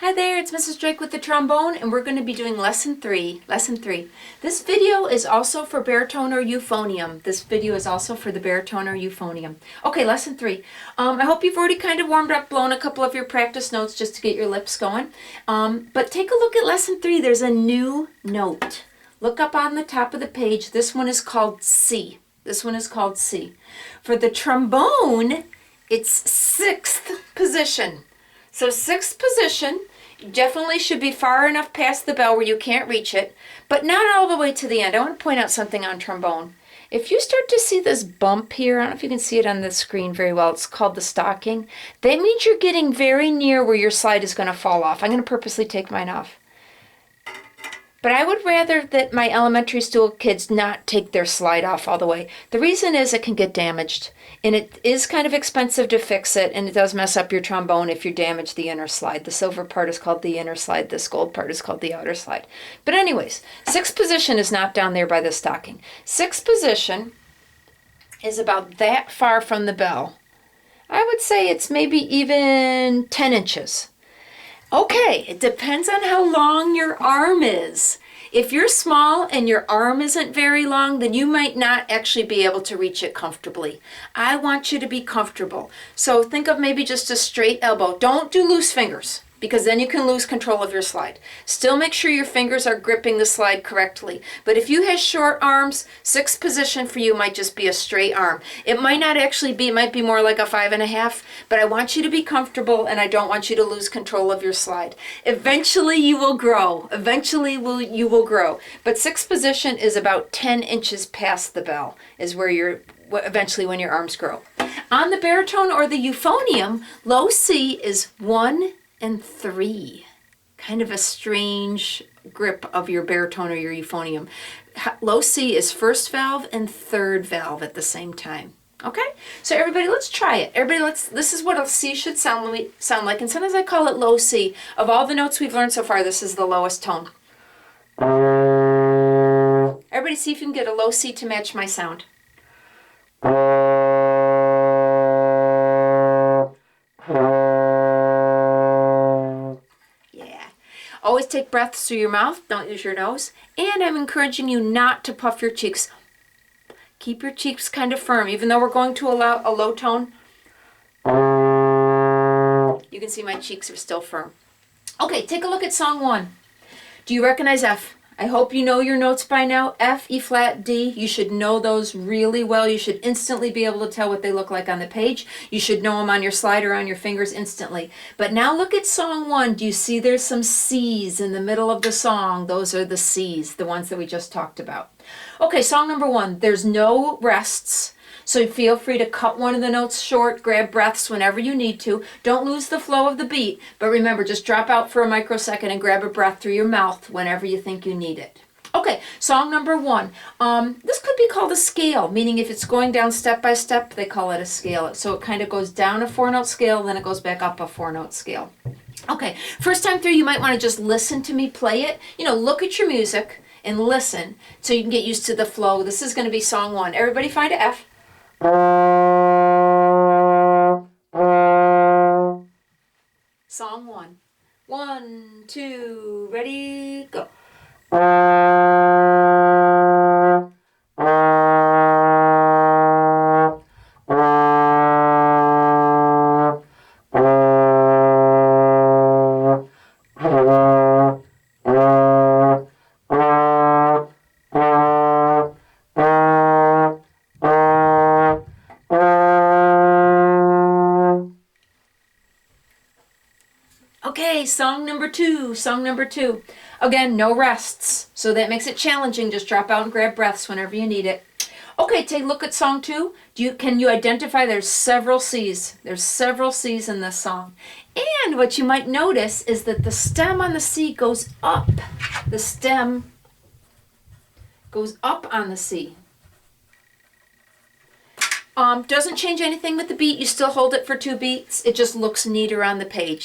Hi there, it's Mrs. Drake with the trombone, and we're going to be doing lesson three. This video is also for baritone or euphonium. Okay, lesson three. I hope you've already kind of warmed up, blown a couple of your practice notes just to get your lips going. But take a look at lesson three. There's a new note. Look up on the top of the page. This one is called C. For the trombone, it's sixth position. So sixth position, you definitely should be far enough past the bell where you can't reach it, but not all the way to the end. I want to point out something on trombone. If you start to see this bump here, I don't know if you can see it on the screen very well, it's called the stocking. That means you're getting very near where your slide is going to fall off. I'm going to purposely take mine off. But I would rather that my elementary school kids not take their slide off all the way. The reason is it can get damaged. And it is kind of expensive to fix it, and it does mess up your trombone if you damage the inner slide. The silver part is called the inner slide. This gold part is called the outer slide. But anyways, sixth position is not down there by the stocking. Sixth position is about that far from the bell. I would say it's maybe even 10 inches. Okay, it depends on how long your arm is. If you're small and your arm isn't very long, then you might not actually be able to reach it comfortably. I want you to be comfortable. So think of maybe just a straight elbow. Don't do loose fingers, because then you can lose control of your slide. Still make sure your fingers are gripping the slide correctly. But if you have short arms, sixth position for you might just be a straight arm. It might not actually be, it might be more like a 5.5, but I want you to be comfortable and I don't want you to lose control of your slide. Eventually you will grow. You will grow. But sixth position is about 10 inches past the bell is where you're, eventually when your arms grow. On the baritone or the euphonium, low C is 1 and 3. Kind of a strange grip of your baritone or your euphonium. Low C is first valve and third valve at the same time. Okay? So everybody, let's try it. This is what a C should sound like. And sometimes I call it low C. Of all the notes we've learned so far, this is the lowest tone. Everybody see if you can get a low C to match my sound. Always take breaths through your mouth, don't use your nose. And I'm encouraging you not to puff your cheeks. Keep your cheeks kind of firm, even though we're going to allow a low tone. You can see my cheeks are still firm. Okay, take a look at song 1. Do you recognize F? I hope you know your notes by now. F, E flat, D. You should know those really well. You should instantly be able to tell what they look like on the page. You should know them on your slide or on your fingers instantly. But now look at song 1. Do you see there's some C's in the middle of the song? Those are the C's, the ones that we just talked about. Okay, song number 1. There's no rests. So feel free to cut one of the notes short, grab breaths whenever you need to. Don't lose the flow of the beat, but remember, just drop out for a microsecond and grab a breath through your mouth whenever you think you need it. Okay, song number 1. This could be called a scale, meaning if it's going down step by step, they call it a scale. So it kind of goes down a 4-note scale, then it goes back up a 4-note scale. Okay, first time through, you might want to just listen to me play it. Look at your music and listen so you can get used to the flow. This is going to be song 1. Everybody find a F. Song 1. 1, 2, ready, go. Okay, song number 2. Again, no rests, so that makes it challenging. Just drop out and grab breaths whenever you need it. Okay, take a look at song 2. Can you identify there's several C's? There's several C's in this song. And what you might notice is that the stem on the C goes up. The stem goes up on the C. Doesn't change anything with the beat. You still hold it for 2 beats. It just looks neater on the page.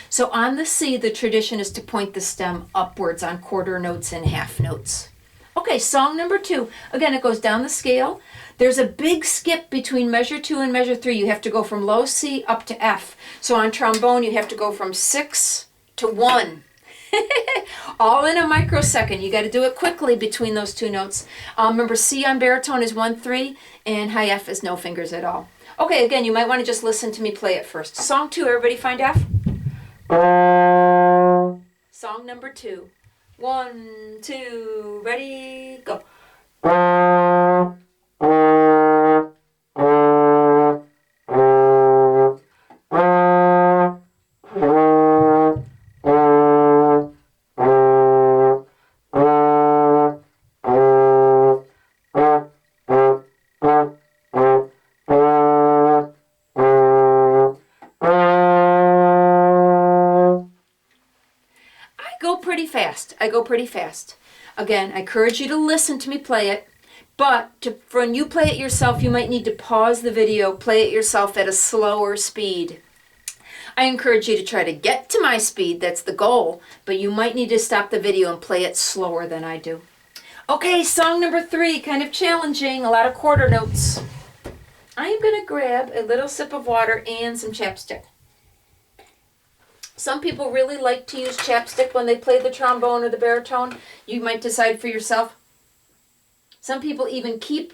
So on the C, the tradition is to point the stem upwards on quarter notes and half notes. Okay, song number 2. Again, it goes down the scale. There's a big skip between measure 2 and measure 3. You have to go from low C up to F. So on trombone, you have to go from 6 to 1. All in a microsecond. You got to do it quickly between those two notes. Remember, C on baritone is 1-3, and high F is no fingers at all. Okay, again, you might want to just listen to me play it first. Song 2, everybody find F? Song number 2. 1, 2, ready, go. I go pretty fast. Again, I encourage you to listen to me play it, but for when you play it yourself, you might need to pause the video, play it yourself at a slower speed. I encourage you to try to get to my speed, that's the goal, but you might need to stop the video and play it slower than I do. Okay, song number 3, kind of challenging, a lot of quarter notes. I am going to grab a little sip of water and some chapstick. Some people really like to use chapstick when they play the trombone or the baritone. You might decide for yourself. Some people even keep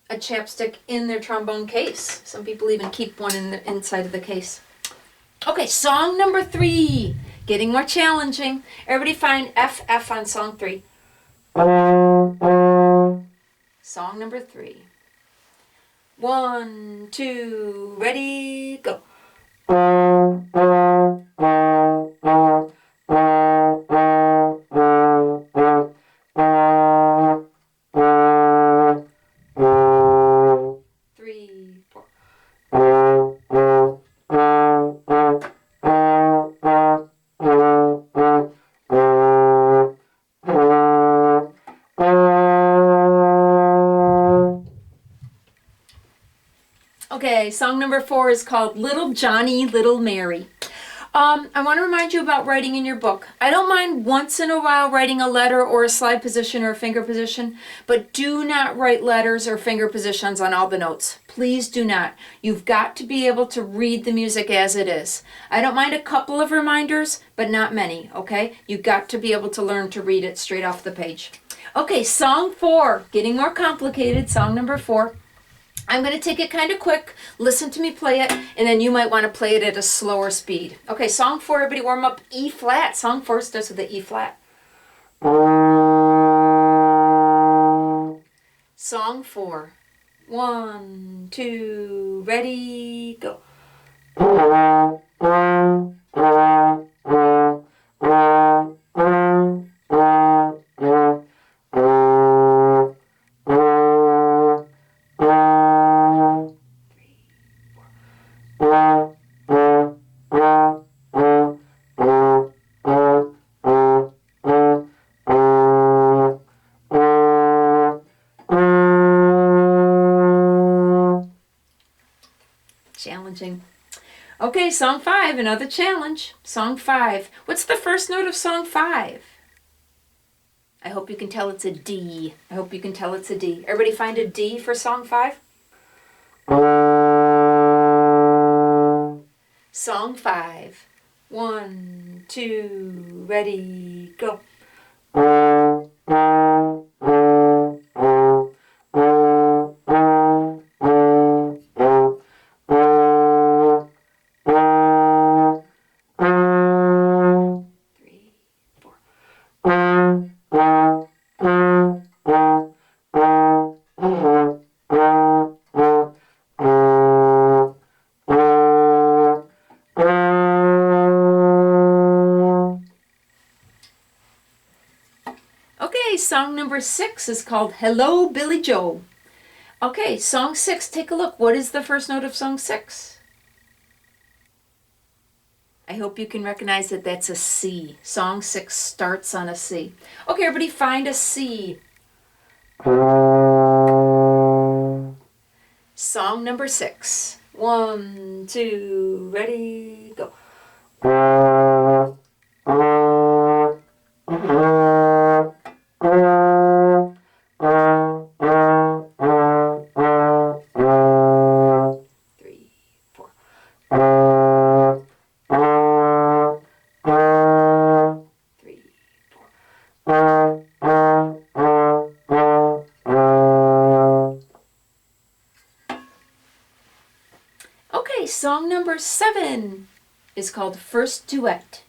a chapstick in their trombone case. Some people even keep one in the inside of the case. Okay, song number 3. Getting more challenging. Everybody find F, F on song 3. Song number 3. 1, 2, ready, go. 3, 4. Okay, song number 4 is called Little Johnny, Little Mary. I want to remind you about writing in your book. I don't mind once in a while writing a letter or a slide position or a finger position, but do not write letters or finger positions on all the notes. Please do not. You've got to be able to read the music as it is. I don't mind a couple of reminders, but not many, okay? You've got to be able to learn to read it straight off the page. Okay, song 4, getting more complicated, song number 4. I'm going to take it kind of quick, listen to me play it, and then you might want to play it at a slower speed. Okay, song 4, everybody warm up E flat. Song 4 starts with the E flat. Song 4. 1, 2, ready, go. Challenging. Okay, song 5, another challenge. Song 5. What's the first note of song 5? I hope you can tell it's a D. I hope you can tell it's a D. Everybody find a D for song 5? Song 5. 1, 2, ready, go. Okay, song number 6 is called Hello, Billy Joe. Okay, song 6, take a look. What is the first note of song 6? I hope you can recognize that that's a C. Song 6 starts on a C. Okay, everybody find a C. Song number 6. 1, 2, ready, go. number 7 is called first duet.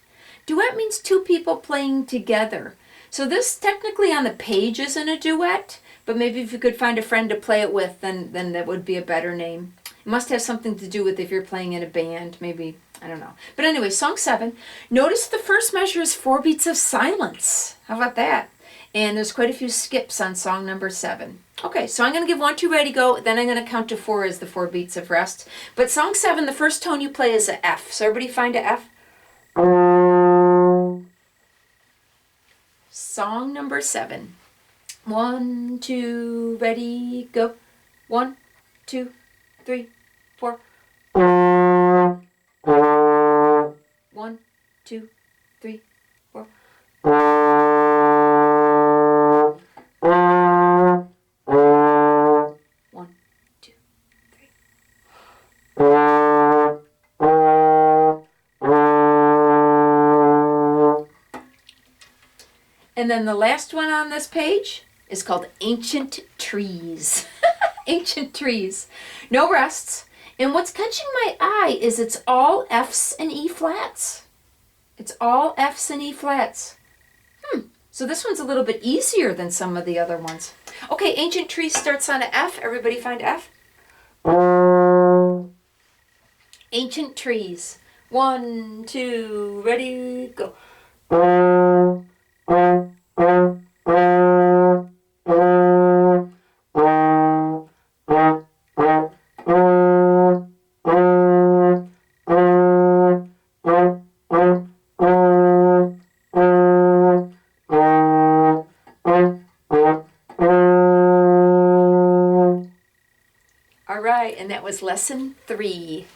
Duet means two people playing together. So this technically on the page isn't a duet, but maybe if you could find a friend to play it with, then that would be a better name. It must have something to do with if you're playing in a band, maybe, I don't know. But anyway, song 7. Notice the first measure is 4 beats of silence. How about that? And there's quite a few skips on song number 7. Okay, so I'm going to give 1, 2, ready, go. Then I'm going to count to 4 as the 4 beats of rest. But song 7, the first tone you play is a F. So everybody find a F. Song number 7. 1, 2, ready, go. 1, 2, 3, 4. 1, 2, 3, 4. 1, 2, 3. And then the last one on this page is called Ancient Trees. Ancient Trees. No rests. And what's catching my eye is it's all Fs and E flats. It's all Fs and E flats. So this one's a little bit easier than some of the other ones. Okay, Ancient Trees starts on an F. Everybody find F. Ancient Trees. 1, 2, ready, go. All right, and that was lesson 3.